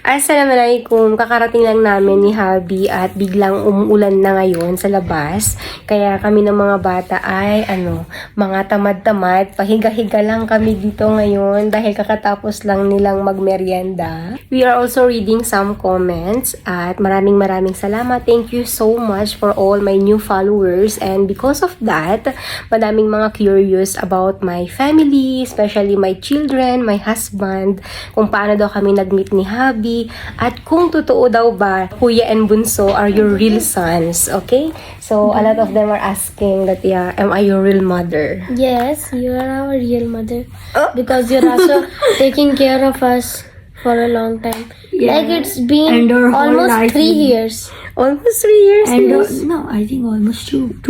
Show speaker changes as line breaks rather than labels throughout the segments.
Assalamualaikum. Kakarating lang namin ni Habi at biglang umuulan na ngayon sa labas. Kaya kami ng mga bata ay mga tamad-tamad. Pahiga-higa lang kami dito ngayon dahil kakatapos lang nilang magmerienda. We are also reading some comments at maraming salamat. Thank you so much for all my new followers, and because of that, madaming mga curious about my family, especially my children, my husband, kung paano daw kami nag-meet ni Habi, at kung totoo daw ba Kuya and Bunso are your real sons, okay? So, a lot of them are asking that, am I your real mother?
Yes, you are our real mother. Because you're also taking care of us for a long time.
Yeah.
Like it's been
And our whole
almost
life
3
is-
years.
Almost 3 years.
And
yes.
no, I think almost 2.5.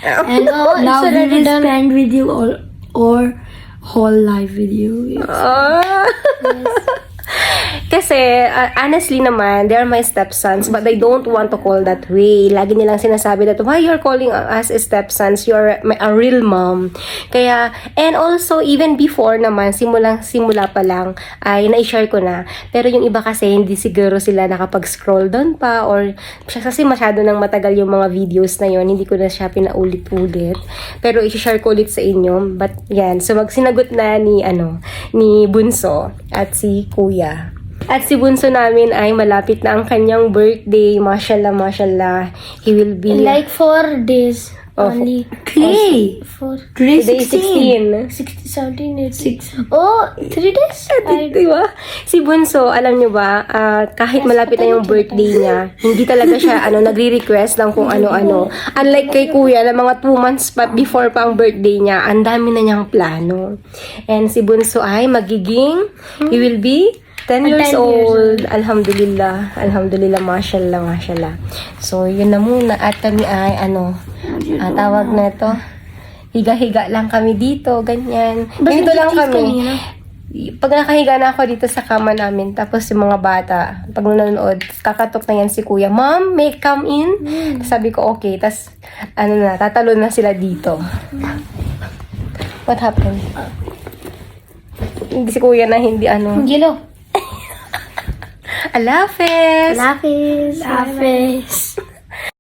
And
Now
it's
we
already
will
done.
spend with you all or whole life with you. Yes.
Ah. Kasi, honestly naman, they are my stepsons, but I don't want to call that way. Lagi nilang sinasabi that, why you're calling us stepsons? You're a real mom. Kaya, and also, even before naman, simula pa lang, ay na-share ko na. Pero yung iba kasi, hindi siguro sila nakapag-scroll doon pa, or kasi masyado nang matagal yung mga videos na yon, hindi ko na siya pinaulit-ulit. Pero i-share ko ulit sa inyo. But, yan. So, sinagot na ni Bunso at si Kuya. At si Bunso namin ay malapit na ang kanyang birthday. Mashallah. He will be...
In like 4 days only.
Today,
Four.
Today
16.
17, 18. Oh, 3 days?
Diba? Si Bunso, alam nyo ba, kahit malapit na yung birthday niya, hindi talaga siya nagre-request ng kung ano-ano. Unlike kay Kuya, na mga 2 months pa before pa ang birthday niya, ang dami na niyang plano. And si Bunso ay magiging, he will be 10 years
10 years
old. Alhamdulillah. Mashallah. So, yun na muna. At kami ay, tawag na ito, higa-higa lang kami dito, ganyan. Ganito lang kami. Pag nakahiga na ako dito sa kama namin, tapos yung mga bata, pag nanonood, kakatok na yan si Kuya, Mom, may come in? Sabi ko, okay. Tapos, tatalo na sila dito. What happened? Hindi si Kuya na hindi
Gilo.
Alafes!
Lapis.